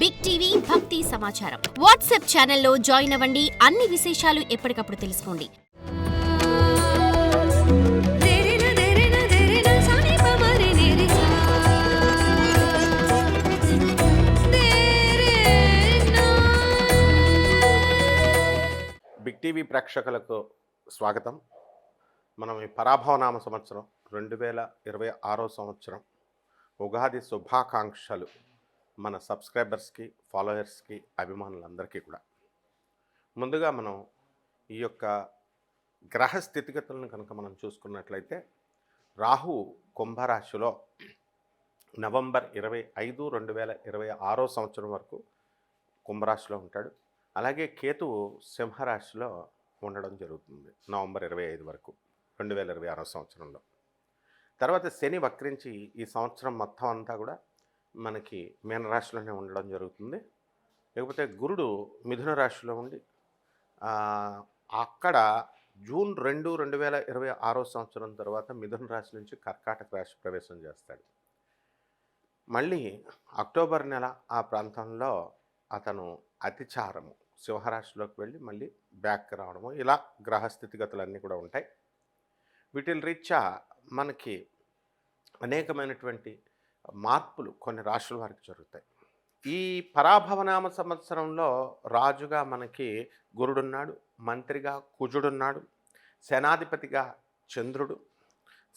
Big TV భక్తి సమాచారం WhatsApp ఛానల్లో జాయిన్ అవ్వండి. అన్ని విశేషాలు ఎప్పటికప్పుడు తెలుసుకోండి. బిగ్ టీవీ ప్రేక్షకులకు స్వాగతం. మనం ఈ పరాభవనామ సంవత్సరం 2026 సంవత్సరం ఉగాది శుభాకాంక్షలు మన సబ్స్క్రైబర్స్కి, ఫాలోయర్స్కి, అభిమానులందరికీ కూడా. ముందుగా మనం ఈ యొక్క గ్రహ స్థితిగతులను కనుక మనం చూసుకున్నట్లయితే, రాహు కుంభరాశిలో నవంబర్ 25, 2026 సంవత్సరం వరకు కుంభరాశిలో ఉంటాడు. అలాగే కేతువు సింహరాశిలో ఉండడం జరుగుతుంది నవంబర్ 25 వరకు 2026 సంవత్సరంలో. తర్వాత శని వక్రించి ఈ సంవత్సరం మొత్తం అంతా కూడా మనకి మీనరాశిలోనే ఉండడం జరుగుతుంది. లేకపోతే గురుడు మిథున రాశిలో ఉండి అక్కడ జూన్ 2, 2026 సంవత్సరం తర్వాత మిథున రాశి నుంచి కర్కాటక రాశి ప్రవేశం చేస్తాడు. మళ్ళీ అక్టోబర్ నెల ఆ ప్రాంతంలో అతను అతిచారము సింహరాశిలోకి వెళ్ళి మళ్ళీ బ్యాక్ రావడము, ఇలా గ్రహస్థితిగతులన్నీ కూడా ఉంటాయి. వీటిల రీత్యా మనకి అనేకమైనటువంటి మార్పులు కొన్ని రాశుల వారికి జరుగుతాయి. ఈ పరాభవనామ సంవత్సరంలో రాజుగా మనకి గురుడున్నాడు, మంత్రిగా కుజుడున్నాడు, సేనాధిపతిగా చంద్రుడు,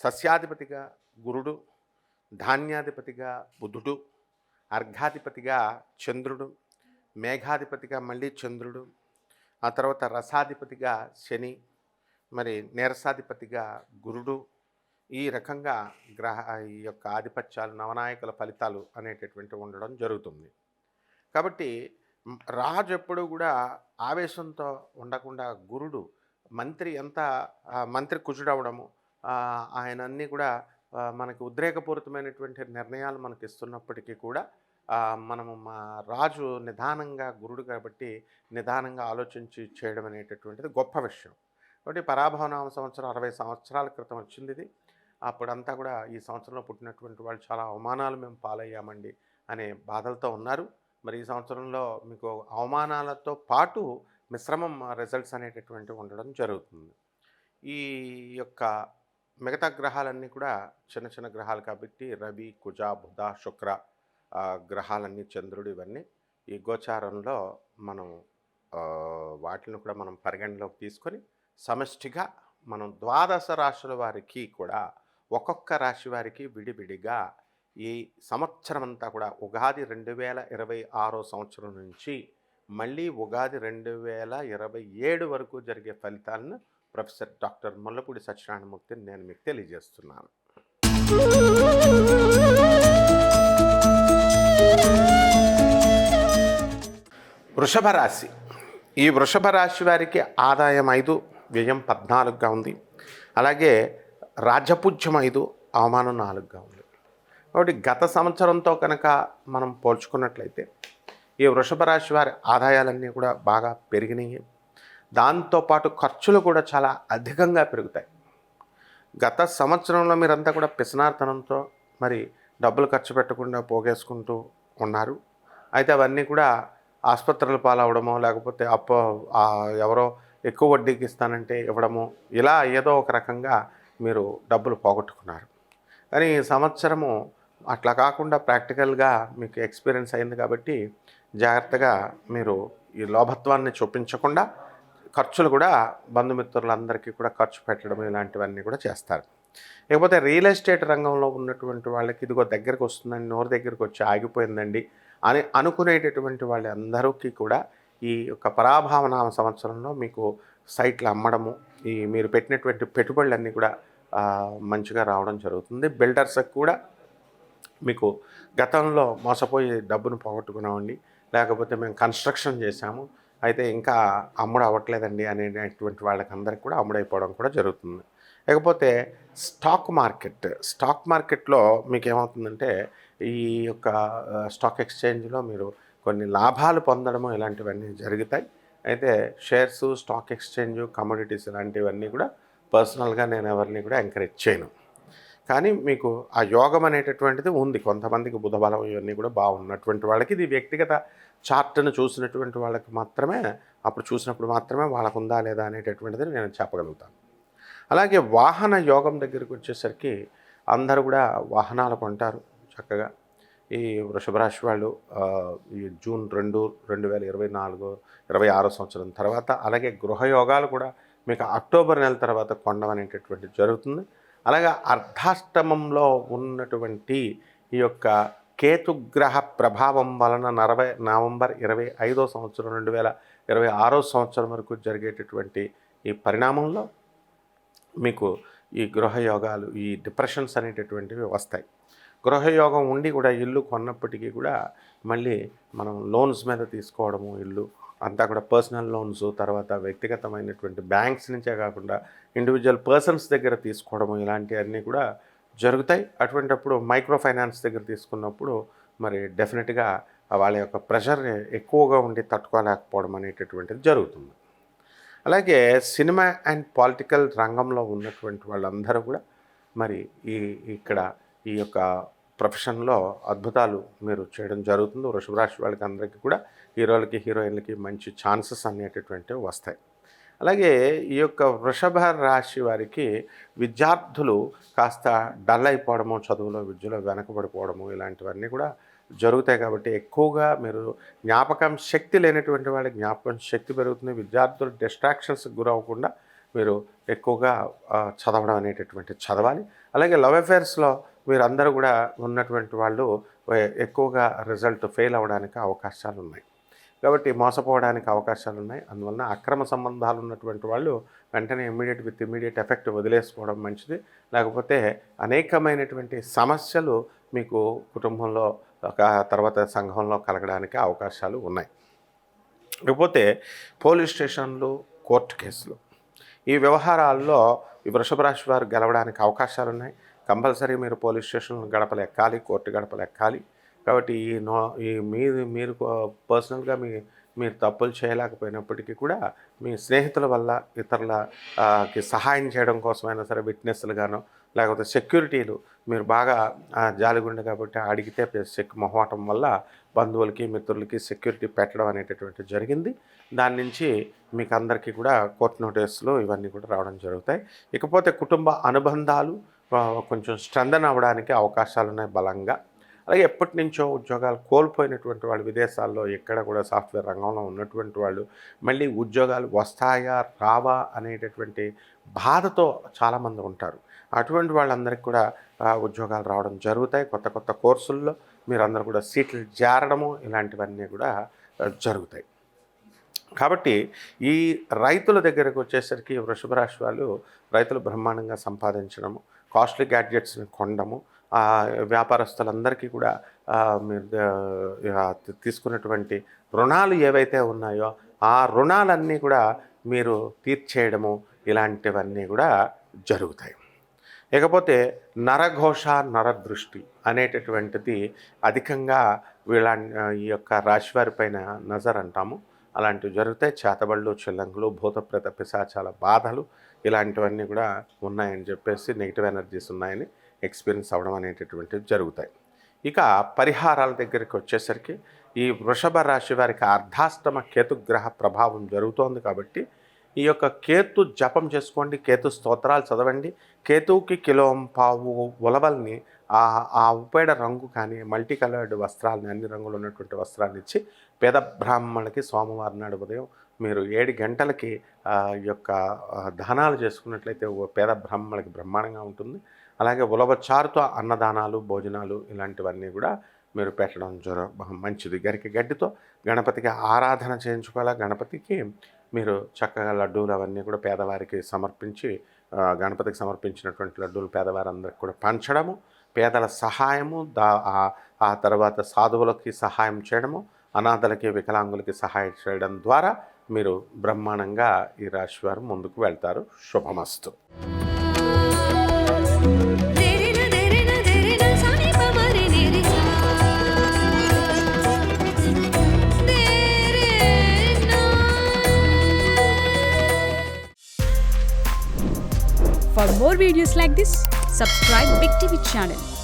సస్యాధిపతిగా గురుడు, ధాన్యాధిపతిగా బుధుడు, అర్ఘాధిపతిగా చంద్రుడు, మేఘాధిపతిగా మళ్ళీ చంద్రుడు, ఆ తర్వాత రసాధిపతిగా శని, మరి నీరసాధిపతిగా గురుడు. ఈ రకంగా ఈ యొక్క ఆధిపత్యాలు, నవనాయకుల ఫలితాలు అనేటటువంటివి ఉండడం జరుగుతుంది. కాబట్టి రాజు ఎప్పుడు కూడా ఆవేశంతో ఉండకుండా గురుడు మంత్రి కుజుడవడము, ఆయన అన్నీ కూడా మనకి ఉద్రేకపూరితమైనటువంటి నిర్ణయాలు మనకి ఇస్తున్నప్పటికీ కూడా మనము రాజు నిదానంగా, గురుడు కాబట్టి నిదానంగా ఆలోచించి చేయడం అనేటటువంటిది గొప్ప విషయం. కాబట్టి పరాభవనామ సంవత్సరం 60 సంవత్సరాల క్రితం వచ్చింది ఇది. అప్పుడంతా కూడా ఈ సంవత్సరంలో పుట్టినటువంటి వాళ్ళు చాలా అవమానాలు మేము పాలయ్యామండి అనే బాధలతో ఉన్నారు. మరి ఈ సంవత్సరంలో మీకు అవమానాలతో పాటు మిశ్రమం రిజల్ట్స్ అనేటటువంటివి ఉండడం జరుగుతుంది. ఈ యొక్క మిగతా గ్రహాలన్నీ కూడా చిన్న చిన్న గ్రహాలు కాబట్టి రవి, కుజ, బుధ, శుక్ర గ్రహాలన్నీ, చంద్రుడు, ఇవన్నీ ఈ గోచారంలో మనం వాటిని కూడా మనం పరిగణలోకి తీసుకొని సమష్టిగా మనం 12 రాశుల వారికి కూడా ఒక్కొక్క రాశి వారికి విడివిడిగా ఈ సంవత్సరం అంతా కూడా ఉగాది 2026 సంవత్సరం నుంచి మళ్ళీ ఉగాది 2027 వరకు జరిగే ఫలితాలను ప్రొఫెసర్ డాక్టర్ ముల్లపూడి సత్యనారాయణమూర్తిని నేను మీకు తెలియజేస్తున్నాను. వృషభ రాశి. ఈ వృషభ రాశి వారికి ఆదాయం 5, వ్యయం 14గా ఉంది. అలాగే రాజ్యపూజ్యం 5, అవమానం 4గా ఉంది. కాబట్టి గత సంవత్సరంతో కనుక మనం పోల్చుకున్నట్లయితే ఈ వృషభ రాశి వారి ఆదాయాలన్నీ కూడా బాగా పెరిగినాయి. దాంతోపాటు ఖర్చులు కూడా చాలా అధికంగా పెరుగుతాయి. గత సంవత్సరంలో మీరంతా కూడా పిసినార్తనంతో మరి డబ్బులు ఖర్చు పెట్టకుండా పోగేసుకుంటూ ఉన్నారు. అయితే అవన్నీ కూడా ఆసుపత్రుల పాలవడమో, లేకపోతే ఎవరో ఎక్కువ వడ్డీకి ఇస్తానంటే ఇవ్వడము, ఇలా ఏదో ఒక రకంగా మీరు డబ్బులు పోగొట్టుకున్నారు. కానీ ఈ సంవత్సరము అట్లా కాకుండా ప్రాక్టికల్గా మీకు ఎక్స్పీరియన్స్ అయింది కాబట్టి జాగ్రత్తగా మీరు ఈ లోభత్వాన్ని చూపించకుండా ఖర్చులు కూడా బంధుమిత్రులందరికీ కూడా ఖర్చు పెట్టడం ఇలాంటివన్నీ కూడా చేస్తారు. లేకపోతే రియల్ ఎస్టేట్ రంగంలో ఉన్నటువంటి వాళ్ళకి ఇదిగో దగ్గరికి వస్తుందండి, నోరు దగ్గరికి వచ్చి ఆగిపోయిందండి అని అనుకునేటటువంటి వాళ్ళందరికీ కూడా ఈ యొక్క పరాభవనామ సంవత్సరంలో మీకు సైట్లు అమ్మడము, ఈ మీరు పెట్టినటువంటి పెట్టుబడులన్నీ కూడా మంచిగా రావడం జరుగుతుంది. బిల్డర్స్కి కూడా మీకు గతంలో మోసపోయి డబ్బును పోగొట్టుకున్నామండి, లేకపోతే మేము కన్స్ట్రక్షన్ చేశాము అయితే ఇంకా అమ్ముడు అవ్వట్లేదండి అనేటువంటి వాళ్ళకందరికీ కూడా అమ్ముడైపోవడం కూడా జరుగుతుంది. లేకపోతే స్టాక్ మార్కెట్లో మీకు ఏమవుతుందంటే ఈ యొక్క స్టాక్ ఎక్స్చేంజ్లో మీరు కొన్ని లాభాలు పొందడము ఇలాంటివన్నీ జరుగుతాయి. అయితే షేర్సు, స్టాక్ ఎక్స్చేంజ్, కమోడిటీస్ ఇలాంటివన్నీ కూడా పర్సనల్గా నేను ఎవరిని కూడా ఎంకరేజ్ చేయను. కానీ మీకు ఆ యోగం అనేటటువంటిది ఉంది. కొంతమందికి బుధబలం ఇవన్నీ కూడా బాగున్నటువంటి వాళ్ళకి, ఇది వ్యక్తిగత చార్ట్ను చూసినటువంటి వాళ్ళకి మాత్రమే, అప్పుడు చూసినప్పుడు మాత్రమే వాళ్ళకు ఉందా లేదా అనేటటువంటిది నేను చెప్పగలుగుతాను. అలాగే వాహన యోగం దగ్గరికి వచ్చేసరికి అందరూ కూడా వాహనాలు కొంటారు చక్కగా. ఈ వృషభ రాశి వాళ్ళు ఈ జూన్ 2, 2024, 26 సంవత్సరం తర్వాత, అలాగే గృహయోగాలు కూడా మీకు అక్టోబర్ నెల తర్వాత కొనడం అనేటటువంటిది జరుగుతుంది. అలాగే అర్ధాష్టమంలో ఉన్నటువంటి ఈ యొక్క కేతుగ్రహ ప్రభావం వలన నవంబర్ 25వ సంవత్సరం 2026 సంవత్సరం వరకు జరిగేటటువంటి ఈ పరిణామంలో మీకు ఈ గృహయోగాలు, ఈ డిప్రెషన్స్ అనేటటువంటివి వస్తాయి. గృహయోగం ఉండి కూడా ఇల్లు కొన్నప్పటికీ కూడా మళ్ళీ మనం లోన్స్ మీద తీసుకోవడము, ఇల్లు అంతా కూడా పర్సనల్ లోన్స్, తర్వాత వ్యక్తిగతమైనటువంటి బ్యాంక్స్ నుంచే కాకుండా ఇండివిజువల్ పర్సన్స్ దగ్గర తీసుకోవడము, ఇలాంటివన్నీ కూడా జరుగుతాయి. అటువంటిప్పుడు మైక్రో ఫైనాన్స్ దగ్గర తీసుకున్నప్పుడు మరి డెఫినెట్గా వాళ్ళ యొక్క ప్రెషర్ ఎక్కువగా ఉండి తట్టుకోలేకపోవడం అనేటటువంటిది జరుగుతుంది. అలాగే సినిమా అండ్ పొలిటికల్ రంగంలో ఉన్నటువంటి వాళ్ళందరూ కూడా మరి ఇక్కడ ఈ యొక్క ప్రొఫెషన్లో అద్భుతాలు మీరు చేయడం జరుగుతుంది. వృషభ రాశి వాళ్ళకి అందరికీ కూడా, హీరోలకి హీరోయిన్లకి మంచి ఛాన్సెస్ అనేటటువంటివి వస్తాయి. అలాగే ఈ యొక్క వృషభ రాశి వారికి విద్యార్థులు కాస్త డల్ అయిపోవడము, చదువులో విద్యలో వెనకబడిపోవడము, ఇలాంటివన్నీ కూడా జరుగుతాయి. కాబట్టి ఎక్కువగా మీరు జ్ఞాపకం శక్తి లేనటువంటి వాళ్ళకి జ్ఞాపకం శక్తి పెరుగుతుంది. విద్యార్థులు డిస్ట్రాక్షన్స్కి గురవ్వకుండా మీరు ఎక్కువగా చదవడం అనేటటువంటి చదవాలి. అలాగే లవ్ అఫేర్స్లో మీరందరూ కూడా ఉన్నటువంటి వాళ్ళు ఎక్కువగా రిజల్ట్ ఫెయిల్ అవ్వడానికి అవకాశాలు ఉన్నాయి. కాబట్టి మోసపోవడానికి అవకాశాలు ఉన్నాయి. అందువలన అక్రమ సంబంధాలు ఉన్నటువంటి వాళ్ళు వెంటనే ఇమ్మీడియట్ ఎఫెక్ట్ వదిలేసుకోవడం మంచిది. లేకపోతే అనేకమైనటువంటి సమస్యలు మీకు కుటుంబంలో తర్వాత సంఘంలో కలగడానికి అవకాశాలు ఉన్నాయి. లేకపోతే పోలీస్ స్టేషన్లు, కోర్టు కేసులు, ఈ వ్యవహారాల్లో ఈ వృషభ రాశి వారు గెలవడానికి అవకాశాలు ఉన్నాయి. కంపల్సరీ మీరు పోలీస్ స్టేషన్ గడపలు ఎక్కాలి, కోర్టు గడపలు ఎక్కాలి. కాబట్టి మీరు పర్సనల్గా మీరు తప్పులు చేయలేకపోయినప్పటికీ కూడా మీ స్నేహితుల వల్ల ఇతరులకి సహాయం చేయడం కోసమైనా సరే, విట్నెస్లుగానో లేకపోతే సెక్యూరిటీలు మీరు బాగా జాలిగుండె కాబట్టి అడిగితే మొహమాటం వల్ల బంధువులకి మిత్రులకి సెక్యూరిటీ పెట్టడం అనేటటువంటి జరిగింది. దాని నుంచి మీకు అందరికీ కూడా కోర్టు నోటీసులు ఇవన్నీ కూడా రావడం జరుగుతాయి. ఇకపోతే కుటుంబ అనుబంధాలు కొంచెం స్ట్రెంథన్ అవ్వడానికి అవకాశాలు ఉన్నాయి బలంగా. అలాగే ఎప్పటి నుంచో ఉద్యోగాలు కోల్పోయినటువంటి వాళ్ళు, విదేశాల్లో ఎక్కడ కూడా సాఫ్ట్వేర్ రంగంలో ఉన్నటువంటి వాళ్ళు మళ్ళీ ఉద్యోగాలు వస్తాయా రావా అనేటటువంటి బాధతో చాలామంది ఉంటారు. అటువంటి వాళ్ళందరికీ కూడా ఉద్యోగాలు రావడం జరుగుతాయి. కొత్త కోర్సుల్లో మీరందరూ కూడా సీట్లు చేరడము, ఇలాంటివన్నీ కూడా జరుగుతాయి. కాబట్టి ఈ రైతుల దగ్గరకు వచ్చేసరికి వృషభ రాశి వాళ్ళు రైతులు బ్రహ్మాండంగా సంపాదించడము, కాస్ట్లీ గ్యాడ్జెట్స్ని కొనడము, వ్యాపారస్తులందరికీ కూడా మీరు తీసుకున్నటువంటి రుణాలు ఏవైతే ఉన్నాయో ఆ రుణాలన్నీ కూడా మీరు తీర్చేయడము, ఇలాంటివన్నీ కూడా జరుగుతాయి. ఇకపోతే నరఘోష, నరదృష్టి అనేటటువంటిది అధికంగా ఈ యొక్క రాశివారి పైన నజర్ అంటాము, అలాంటివి జరుగుతాయి. చేతబళ్ళు, చిల్లంగులు, భూతప్రేత పిశాచాల బాధలు, ఇలాంటివన్నీ కూడా ఉన్నాయని చెప్పేసి నెగిటివ్ ఎనర్జీస్ ఉన్నాయని ఎక్స్పీరియన్స్ అవ్వడం అనేటటువంటివి జరుగుతాయి. ఇక పరిహారాల దగ్గరికి వచ్చేసరికి ఈ వృషభ రాశి వారికి అర్ధాష్టమ కేతుగ్రహ ప్రభావం జరుగుతోంది. కాబట్టి ఈ యొక్క కేతు జపం చేసుకోండి, కేతు స్తోత్రాలు చదవండి. కేతువుకి కిలోంపావు ఉలవల్ని ఆ ఉపేడ రంగు కానీ మల్టీ కలర్డ్ వస్త్రాలని, అన్ని రంగులు ఉన్నటువంటి వస్త్రాన్ని ఇచ్చి పేద బ్రాహ్మణులకి సోమవారం నాడు ఉదయం మీరు 7 గంటలకి ఈ యొక్క దానాలు చేసుకున్నట్లయితే పేద బ్రాహ్మణులకి బ్రహ్మాండంగా ఉంటుంది. అలాగే ఉలవచారుతో అన్నదానాలు, భోజనాలు ఇలాంటివన్నీ కూడా మీరు పెట్టడం మంచిది. గడ్డితో గణపతికి ఆరాధన చేయించుకోవాలి. గణపతికి మీరు చక్కగా లడ్డూలు అవన్నీ కూడా పేదవారికి సమర్పించి, గణపతికి సమర్పించినటువంటి లడ్డూలు పేదవారందరికి కూడా పంచడము, పేదల సహాయము, ఆ తర్వాత సాధువులకి సహాయం చేయడము, అనాథలకి వికలాంగులకి సహాయం చేయడం ద్వారా మీరు బ్రహ్మాండంగా ఈ రాశి వారు ముందుకు వెళ్తారు. శుభమస్తు. For more videos like this, Subscribe Big TV channel